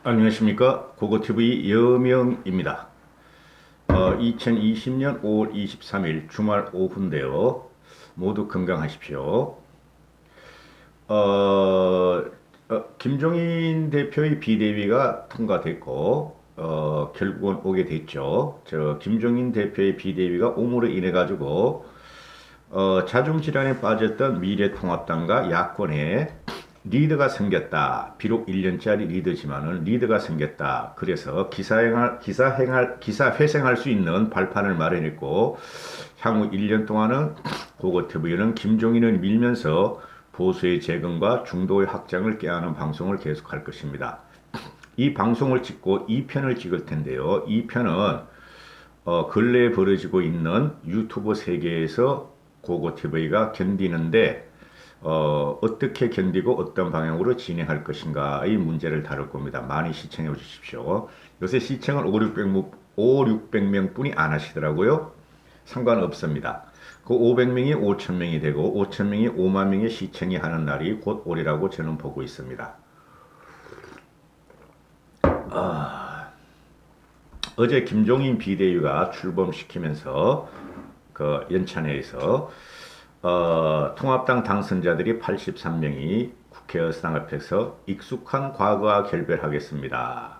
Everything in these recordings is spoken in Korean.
안녕하십니까. 고고TV 여명입니다. 2020년 5월 23일 주말 오후인데요. 모두 건강하십시오. 김종인 대표의 비대위가 통과됐고, 결국은 오게 됐죠. 김종인 대표의 비대위가 오므로 인해가지고, 자중질환에 빠졌던 미래통합당과 야권에 리드가 생겼다. 비록 1년짜리 리드지만은 리드가 생겼다. 그래서 기사 회생할 수 있는 발판을 마련했고, 향후 1년 동안은 고고TV는 김종인을 밀면서 보수의 재건과 중도의 확장을 꾀하는 방송을 계속할 것입니다. 이 방송을 찍고 2편을 찍을 텐데요. 2편은 근래에 벌어지고 있는 유튜브 세계에서 고고TV가 견디는데 어떻게 견디고 어떤 방향으로 진행할 것인가의 문제를 다룰 겁니다. 많이 시청해 주십시오. 요새 시청을 600명 뿐이 안 하시더라고요. 상관없습니다. 그 500명이 5,000명이 되고 5,000명이 5만 명의 시청이 하는 날이 곧 오리라고 저는 보고 있습니다. 어제 김종인 비대위가 출범시키면서 그 연찬회에서 통합당 당선자들이 83명이 국회의사당 앞에서 익숙한 과거와 결별하겠습니다.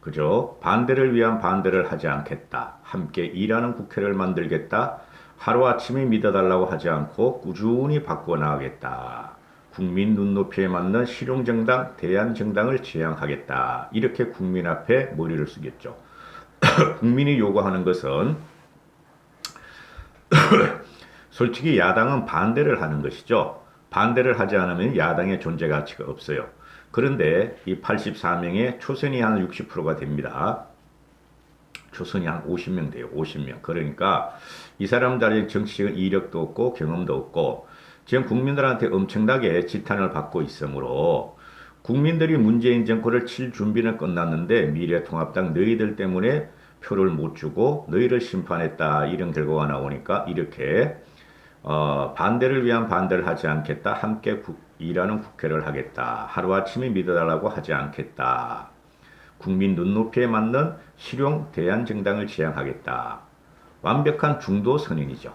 그죠? 반대를 위한 반대를 하지 않겠다. 함께 일하는 국회를 만들겠다. 하루아침에 믿어달라고 하지 않고 꾸준히 바꿔나가겠다. 국민 눈높이에 맞는 실용정당, 대안정당을 지향하겠다. 이렇게 국민 앞에 머리를 숙였죠. 국민이 요구하는 것은 솔직히 야당은 반대를 하는 것이죠. 반대를 하지 않으면 야당의 존재 가치가 없어요. 그런데 이 84명의 초선이 한 60%가 됩니다. 초선이 한 50명 돼요. 50명. 그러니까 이 사람들의 정치적인 이력도 없고 경험도 없고 지금 국민들한테 엄청나게 지탄을 받고 있으므로 국민들이 문재인 정권을 칠 준비는 끝났는데 미래통합당 너희들 때문에 표를 못 주고 너희를 심판했다 이런 결과가 나오니까 이렇게 반대를 위한 반대를 하지 않겠다. 함께 일하는 국회를 하겠다. 하루아침에 믿어달라고 하지 않겠다. 국민 눈높이에 맞는 실용 대안정당을 지향하겠다. 완벽한 중도 선언이죠.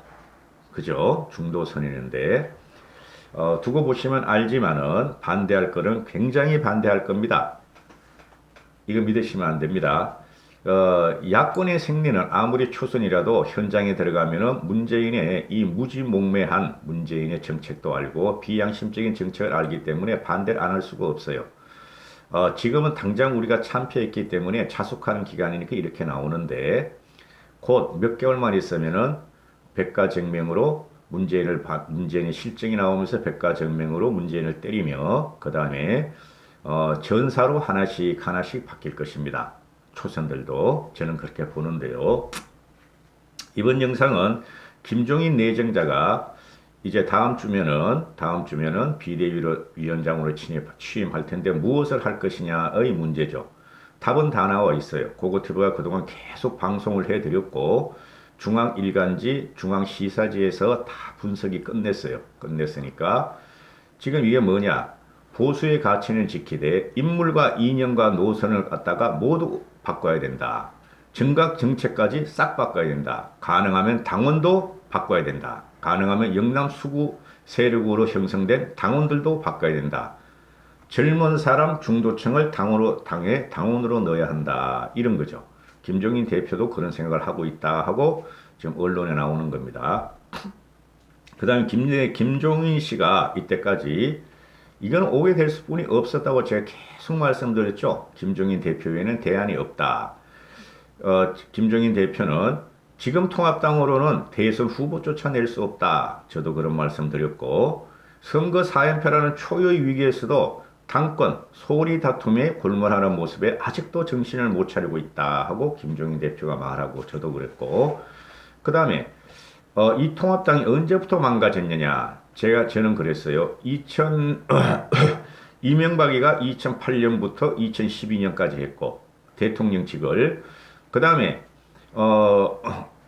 그죠? 중도 선언인데 두고 보시면 알지만은 반대할 거는 굉장히 반대할 겁니다. 이거 믿으시면 안 됩니다. 야권의 생리는 아무리 초선이라도 현장에 들어가면은 문재인의 이 무지몽매한 문재인의 정책도 알고 비양심적인 정책을 알기 때문에 반대를 안 할 수가 없어요. 지금은 당장 우리가 참패했기 때문에 자숙하는 기간이니까 이렇게 나오는데 곧 몇 개월만 있으면은 백가정명으로 문재인의 실정이 나오면서 백가정명으로 문재인을 때리며 그 다음에 전사로 하나씩 바뀔 것입니다. 초선들도 저는 그렇게 보는데요. 이번 영상은 김종인 내정자가 이제 다음 주면은 비대위원장으로 취임할 텐데 무엇을 할 것이냐의 문제죠. 답은 다 나와 있어요. 고고TV가 그동안 계속 방송을 해드렸고 중앙일간지, 중앙시사지에서 다 분석이 끝냈으니까 지금 이게 뭐냐? 보수의 가치는 지키되 인물과 이념과 노선을 갖다가 모두 바꿔야 된다. 정각 정책까지 싹 바꿔야 된다. 가능하면 당원도 바꿔야 된다. 가능하면 영남 수구 세력으로 형성된 당원들도 바꿔야 된다. 젊은 사람 중도층을 당원으로 넣어야 한다. 이런 거죠. 김종인 대표도 그런 생각을 하고 있다 하고 지금 언론에 나오는 겁니다. 그 다음에 김종인 씨가 이때까지 이건 오게 될 수뿐이 없었다고 제가 계속 말씀드렸죠. 김종인 대표에는 대안이 없다. 김종인 대표는 지금 통합당으로는 대선 후보조차 낼 수 없다. 저도 그런 말씀드렸고 선거 4연패라는 초유의 위기에서도 당권, 소리 다툼에 골몰하는 모습에 아직도 정신을 못 차리고 있다 하고 김종인 대표가 말하고 저도 그랬고 그 다음에 이 통합당이 언제부터 망가졌느냐 저는 그랬어요. 이명박이가 2008년부터 2012년까지 했고 대통령직을 그 다음에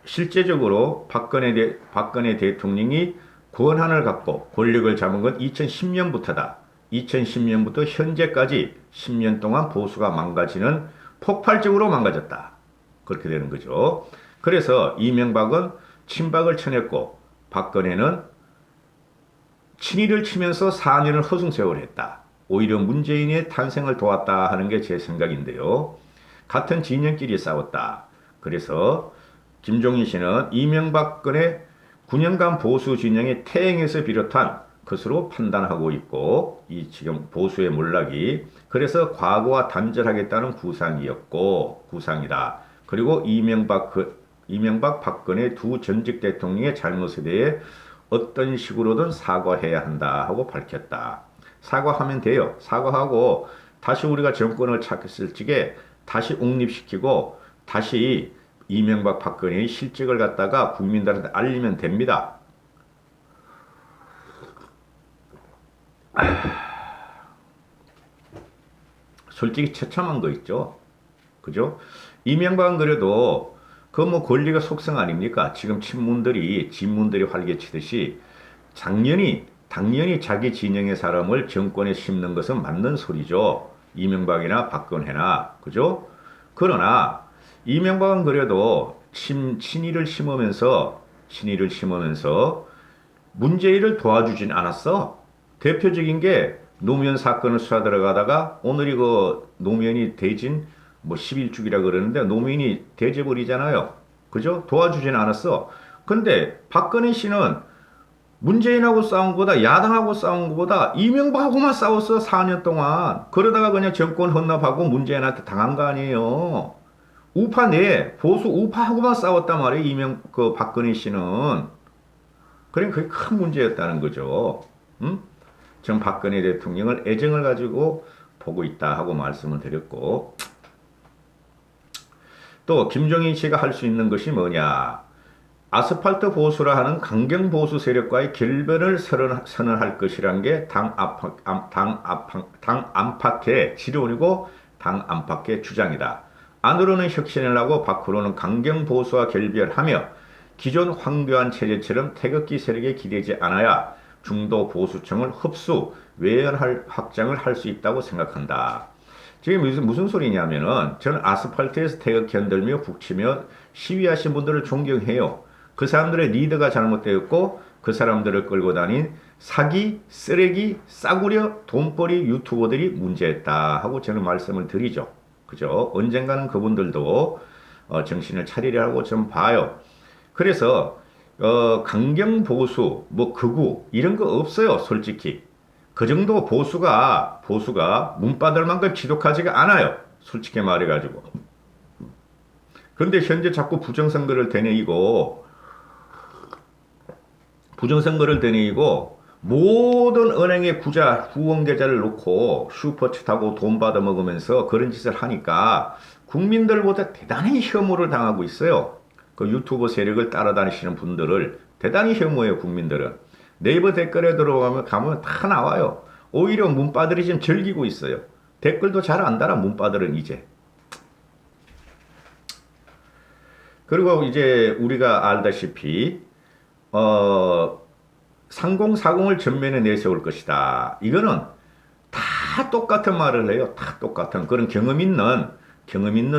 실제적으로 박근혜 대통령이 권한을 갖고 권력을 잡은 건 2010년부터다. 2010년부터 현재까지 10년 동안 보수가 망가지는 폭발적으로 망가졌다. 그렇게 되는 거죠. 그래서 이명박은 친박을 쳐냈고 박근혜는 친이를 치면서 4년을 허송세월을 했다. 오히려 문재인의 탄생을 도왔다 하는 게 제 생각인데요. 같은 진영끼리 싸웠다. 그래서 김종인 씨는 이명박근혜 9년간 보수 진영의 퇴행에서 비롯한 것으로 판단하고 있고 이 지금 보수의 몰락이 그래서 과거와 단절하겠다는 구상이다. 그리고 이명박 박근혜 두 전직 대통령의 잘못에 대해 어떤 식으로든 사과해야 한다 하고 밝혔다. 사과하면 돼요. 사과하고 다시 우리가 정권을 찾겠을 적에 다시 옹립시키고 다시 이명박 박근혜의 실직을 갖다가 국민들한테 알리면 됩니다. 솔직히 처참한 거 있죠. 그죠? 이명박은 그래도 그 뭐 권리가 속성 아닙니까? 지금 진문들이 활개치듯이 당연히 자기 진영의 사람을 정권에 심는 것은 맞는 소리죠. 이명박이나 박근혜나. 그죠? 그러나 이명박은 그래도 친이를 심으면서 문재인을 도와주진 않았어. 대표적인 게 노무현 사건을 수사 들어가다가 오늘이 그 노무현이 대진 뭐 11주기라 그러는데 노무현이 대재벌이잖아요. 그죠? 도와주진 않았어. 근데 박근혜 씨는 문재인하고 싸운 거보다 야당하고 싸운 거보다 이명박하고만 싸웠어. 4년 동안. 그러다가 그냥 정권 헌납하고 문재인한테 당한 거 아니에요. 보수 우파하고만 싸웠단 말이에요. 박근혜 씨는. 그러니까 그게 큰 문제였다는 거죠. 응? 전 박근혜 대통령을 애정을 가지고 보고 있다 하고 말씀을 드렸고 또 김종인 씨가 할 수 있는 것이 뭐냐. 아스팔트 보수라 하는 강경 보수 세력과의 결별을 선언할 것이란 게 당 안팎의 지론이고 당 안팎의 주장이다. 안으로는 혁신을 하고 밖으로는 강경 보수와 결별하며 기존 황교안 체제처럼 태극기 세력에 기대지 않아야 중도 보수층을 흡수, 외연할 확장을 할 수 있다고 생각한다. 지금 무슨 소리냐면은 저는 아스팔트에서 태극기 흔들며 북치며 시위하신 분들을 존경해요. 그 사람들의 리더가 잘못되었고 그 사람들을 끌고 다닌 사기, 쓰레기, 싸구려, 돈벌이 유튜버들이 문제였다 하고 저는 말씀을 드리죠. 그죠? 언젠가는 그분들도 정신을 차리려고 좀 봐요. 그래서 강경 보수, 뭐 극우 이런 거 없어요. 솔직히 그 정도 보수가 문바들 만큼 지독하지가 않아요. 솔직히 말해가지고. 그런데 현재 자꾸 부정선거를 되뇌이고 모든 은행에 후원 계좌를 놓고 슈퍼챗하고 돈 받아 먹으면서 그런 짓을 하니까 국민들보다 대단히 혐오를 당하고 있어요. 그 유튜버 세력을 따라다니시는 분들을 대단히 혐오해요. 국민들은. 네이버 댓글에 가면 다 나와요. 오히려 문바들이 지금 즐기고 있어요. 댓글도 잘 안 달아 문바들은 이제. 그리고 이제 우리가 알다시피 3040을 전면에 내세울 것이다. 이거는 다 똑같은 말을 해요. 다 똑같은 그런 경험 있는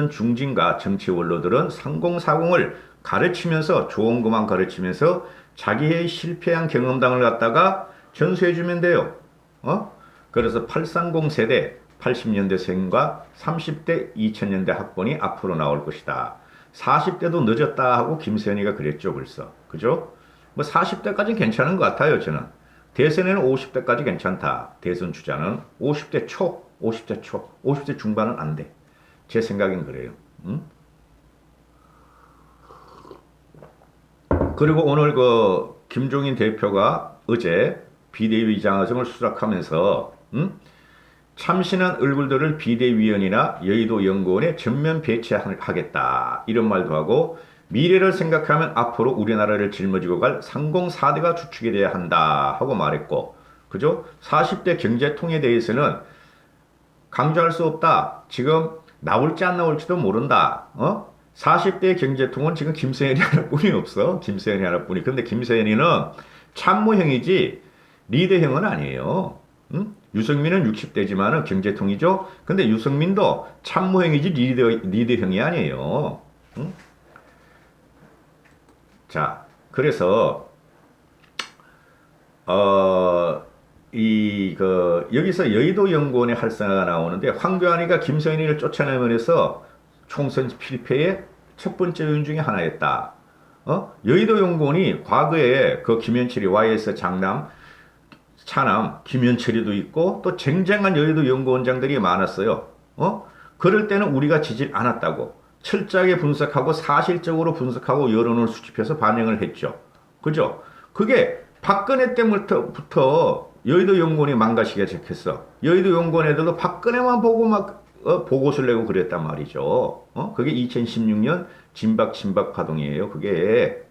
중진과 정치 원로들은 3040을 가르치면서 좋은 것만 가르치면서 자기의 실패한 경험담을 갖다가 전수해주면 돼요. 그래서 830 세대 80년대생과 30대 2000년대 학번이 앞으로 나올 것이다. 40대도 늦었다 하고 김세현이가 그랬죠, 벌써. 그죠? 뭐 40대까지 괜찮은 것 같아요, 저는. 대선에는 50대까지 괜찮다. 대선 주자는 50대 초, 50대 중반은 안 돼. 제 생각엔 그래요. 응? 그리고 오늘 김종인 대표가 어제 비대위 장학금을 수락하면서 참신한 얼굴들을 비대위원이나 여의도 연구원에 전면 배치하겠다 이런 말도 하고 미래를 생각하면 앞으로 우리나라를 짊어지고 갈 304대가 주축이 돼야 한다 하고 말했고 그죠? 40대 경제통에 대해서는 강조할 수 없다. 지금 나올지 안 나올지도 모른다. 40대 경제통은 지금 김세현이 하나뿐이 없어. 김세현이 하나뿐이. 근데 김세현이는 참모형이지 리더형은 아니에요. 유승민은 60대지만은 경제통이죠. 근데 유승민도 참모형이지 리더형이 아니에요. 응? 자, 그래서 어, 여기서 여의도 연구원의 활성화가 나오는데 황교안이가 김성인을 쫓아내면서 총선 필패의 첫 번째 요인 중에 하나였다. 여의도 연구원이 과거에 그 김현철이 YS 장남, 차남, 김현철이도 있고 또 쟁쟁한 여의도 연구원장들이 많았어요. 그럴 때는 우리가 지질 않았다고. 철저하게 분석하고 사실적으로 분석하고 여론을 수집해서 반영을 했죠. 그죠? 그게 박근혜 때부터 여의도 연구원이 망가지기 시작했어. 여의도 연구원 애들도 박근혜만 보고 막 보고서를 내고 그랬단 말이죠. 그게 2016년 진박 파동이에요. 그게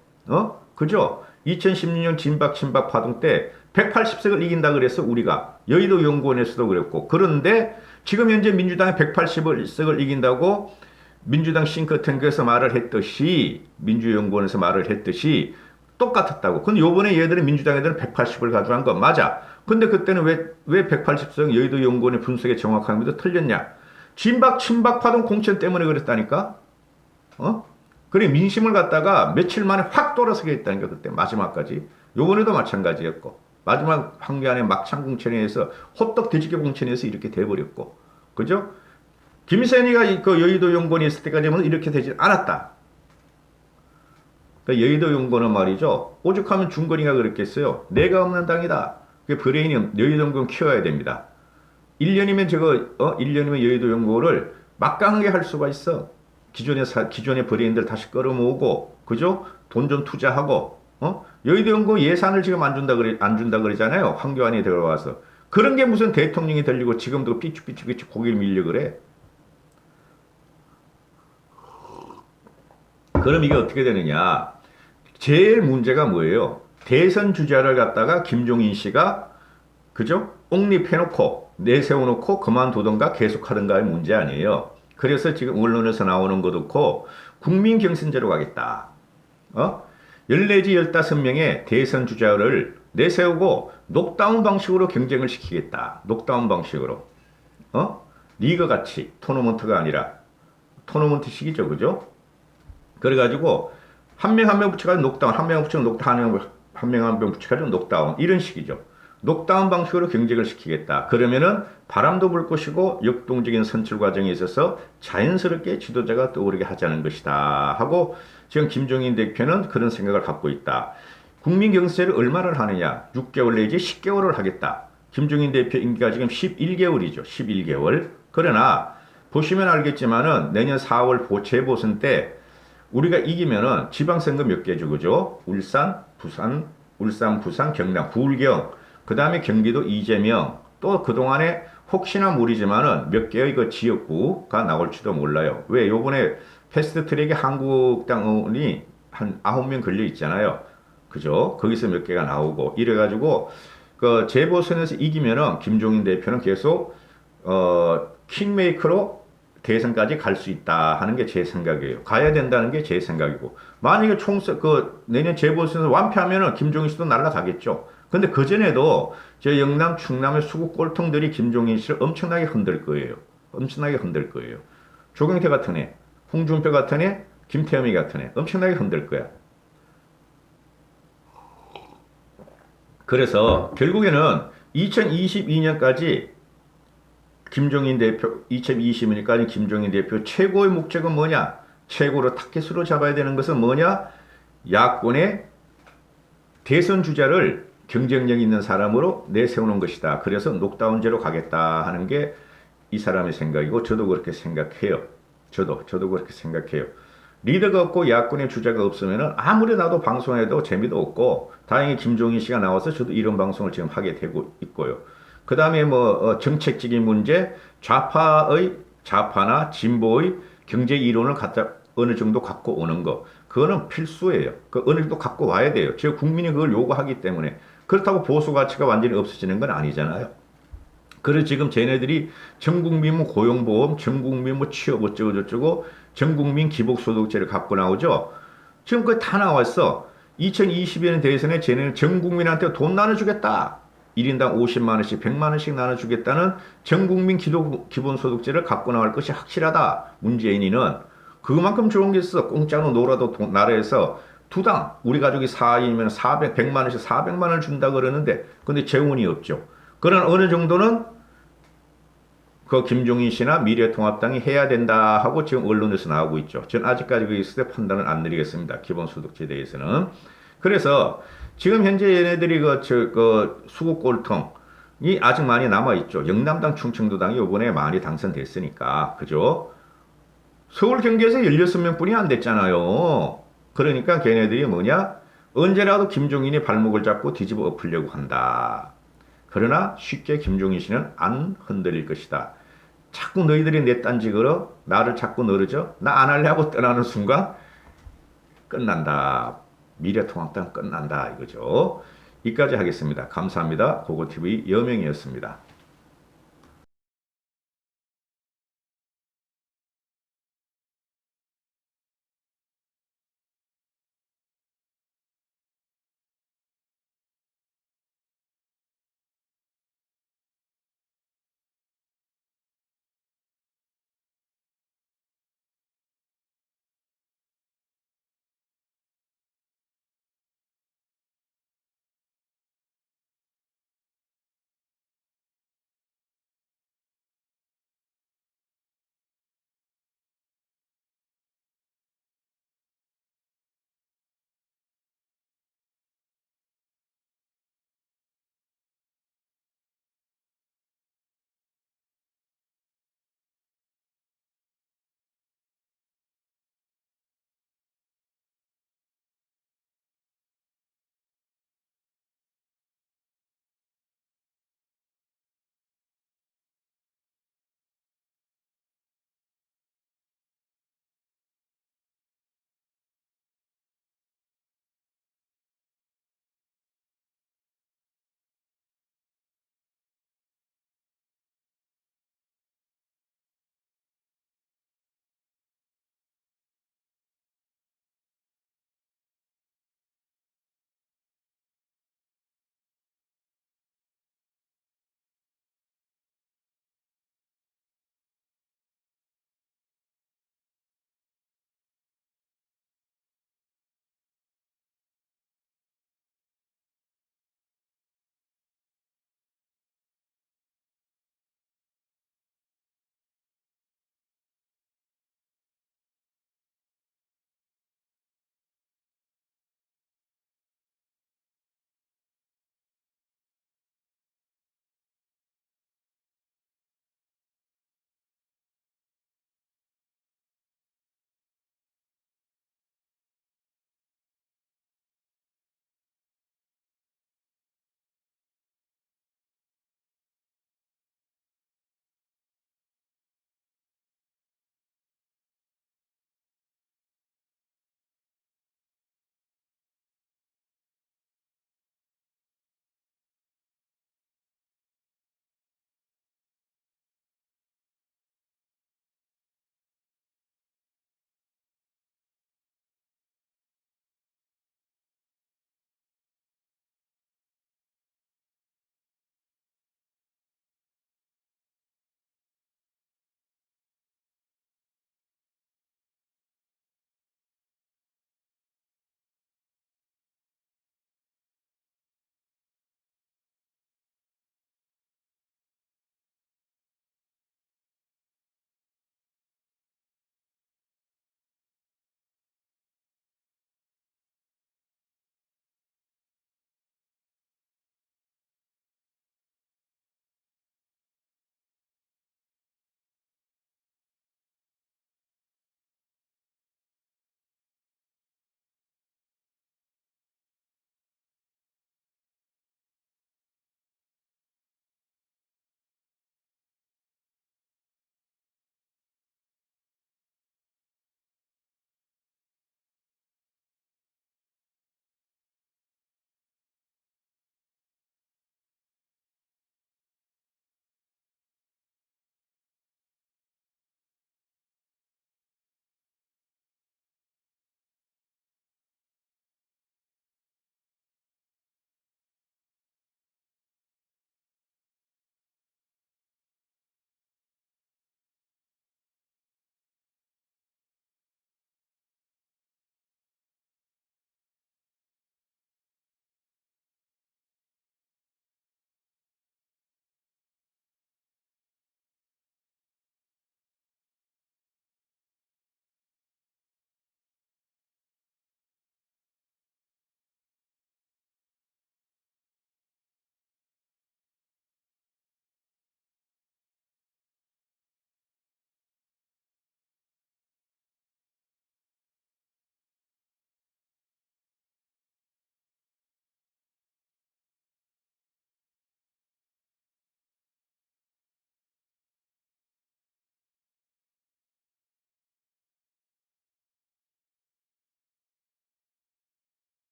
그죠? 2016년 진박 파동 때 180석을 이긴다 그래서 우리가 여의도 연구원에서도 그랬고 그런데 지금 현재 민주당이 180석을 이긴다고 민주당 싱크탱크에서 말을 했듯이 민주연구원에서 말을 했듯이 똑같았다고. 근데 요번에 얘들은 민주당 애들은 180을 가져간 거 맞아. 근데 그때는 왜 180석 여의도 연구원의 분석에 정확한데도 틀렸냐? 친박 파동 공천 때문에 그랬다니까? 그래 민심을 갖다가 며칠 만에 확 돌아서게 했다니까 그때 마지막까지. 요번에도 마찬가지였고 마지막 황교안의 막창 공천에 의해서 호떡 돼지개 공천에 의해서 이렇게 돼버렸고 그죠? 김세현이가 그 여의도 연구원이 있을 때까지는 이렇게 되지 않았다. 그러니까 여의도 연구원은 말이죠. 오죽하면 중건이가 그랬겠어요. 내가 없는 당이다. 그 브레인이 여의도 연구원 키워야 됩니다. 1년이면 1년이면 여의도 연구원을 막강하게 할 수가 있어. 기존의 브레인들 다시 끌어모으고, 그죠? 돈 좀 투자하고, 여의도 연구원 예산을 지금 안 준다 그러잖아요. 황교안이 들어와서. 그런 게 무슨 대통령이 들리고 지금도 삐죽삐죽 고개를 밀려 그래. 그럼 이게 어떻게 되느냐? 제일 문제가 뭐예요? 대선 주자를 갖다가 김종인 씨가 그죠? 옹립해놓고 내세워놓고 그만두던가 계속하던가의 문제 아니에요. 그래서 지금 언론에서 나오는 것도 없고 국민 경선제로 가겠다. 14지 15명의 대선 주자를 내세우고 녹다운 방식으로 경쟁을 시키겠다. 녹다운 방식으로. 리그 같이 토너먼트가 아니라 토너먼트식이죠. 그죠? 그래가지고 한 명 한 명 붙여가지고 녹다운, 한 명 붙여서 녹다운, 한 명 한 명 붙여가지고 녹다운 이런 식이죠. 녹다운 방식으로 경쟁을 시키겠다. 그러면은 바람도 불 것이고 역동적인 선출 과정에 있어서 자연스럽게 지도자가 떠오르게 하자는 것이다. 하고 지금 김종인 대표는 그런 생각을 갖고 있다. 국민 경선을 얼마를 하느냐? 6개월 내지 10개월을 하겠다. 김종인 대표 임기가 지금 11개월이죠. 11개월. 그러나 보시면 알겠지만은 내년 4월 재보선 때 우리가 이기면은 지방선거 몇 개죠, 그죠? 울산, 부산, 경남, 부울경, 그 다음에 경기도 이재명, 또 그동안에 혹시나 모르지만은 몇 개의 그 지역구가 나올지도 몰라요. 왜? 요번에 패스트 트랙에 한국당 의원이 한 9명 걸려 있잖아요. 그죠? 거기서 몇 개가 나오고, 이래가지고, 그 재보선에서 이기면은 김종인 대표는 계속, 킹메이커로 대선까지 갈 수 있다 하는 게 제 생각이에요. 가야 된다는 게 제 생각이고. 만약에 내년 재보선에서 완패하면은 김종인 씨도 날아가겠죠. 근데 그전에도 저 영남, 충남의 수구 꼴통들이 김종인 씨를 엄청나게 흔들 거예요. 엄청나게 흔들 거예요. 조경태 같은 애, 홍준표 같은 애, 김태흠이 같은 애 엄청나게 흔들 거야. 그래서 결국에는 2022년까지 김종인 대표, 2020년까지 김종인 대표 최고의 목적은 뭐냐? 최고로 타켓으로 잡아야 되는 것은 뭐냐? 야권의 대선 주자를 경쟁력 있는 사람으로 내세우는 것이다. 그래서 녹다운제로 가겠다 하는 게 이 사람의 생각이고 저도 그렇게 생각해요. 저도 그렇게 생각해요. 리더가 없고 야권의 주자가 없으면 아무리 나도 방송해도 재미도 없고 다행히 김종인 씨가 나와서 저도 이런 방송을 지금 하게 되고 있고요. 그 다음에 정책적인 문제, 좌파나 진보의 경제 이론을 어느 정도 갖고 오는 거. 그거는 필수예요. 어느 정도 갖고 와야 돼요. 지금 국민이 그걸 요구하기 때문에. 그렇다고 보수 가치가 완전히 없어지는 건 아니잖아요. 그래서 지금 쟤네들이 전국민 고용보험, 전국민 취업 어쩌고저쩌고, 전국민 기본소득제를 갖고 나오죠. 지금 그게 다 나왔어. 2022년 대선에 쟤네는 전 국민한테 돈 나눠주겠다. 1인당 50만 원씩, 100만 원씩 나눠주겠다는 전국민 기본소득제를 갖고 나갈 것이 확실하다. 문재인이는 그만큼 좋은 게 있어. 공짜로 놀아도 나라에서 두당 우리 가족이 4인이면 100만 원씩 400만 원을 준다 그러는데 근데 재원이 없죠. 그런 어느 정도는 그 김종인 씨나 미래통합당이 해야 된다 하고 지금 언론에서 나오고 있죠. 전 아직까지 그 있을 때 판단을 안 내리겠습니다. 기본소득제에 대해서는. 그래서 지금 현재 얘네들이 그 수국골통이 아직 많이 남아있죠. 영남당, 충청도당이 이번에 많이 당선됐으니까. 그죠? 서울 경기에서 16명 뿐이 안 됐잖아요. 그러니까 걔네들이 뭐냐? 언제라도 김종인이 발목을 잡고 뒤집어 엎으려고 한다. 그러나 쉽게 김종인 씨는 안 흔들릴 것이다. 자꾸 너희들이 내 딴지 걸어? 나를 자꾸 너르죠? 나 안 할래 하고 떠나는 순간 끝난다. 미래통합당 끝난다. 이거죠. 이까지 하겠습니다. 감사합니다. 고고TV 여명이었습니다.